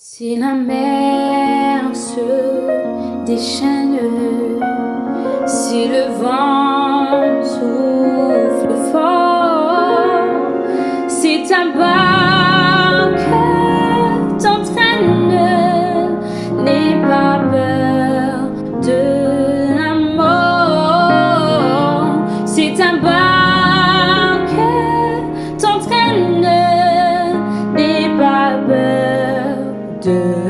Si la mer se déchaîne, si le vent souffle fort, si ta barque t'entraîne, n'aie pas peur de la mort. Si ta barque t'entraîne, n'aie pas peur de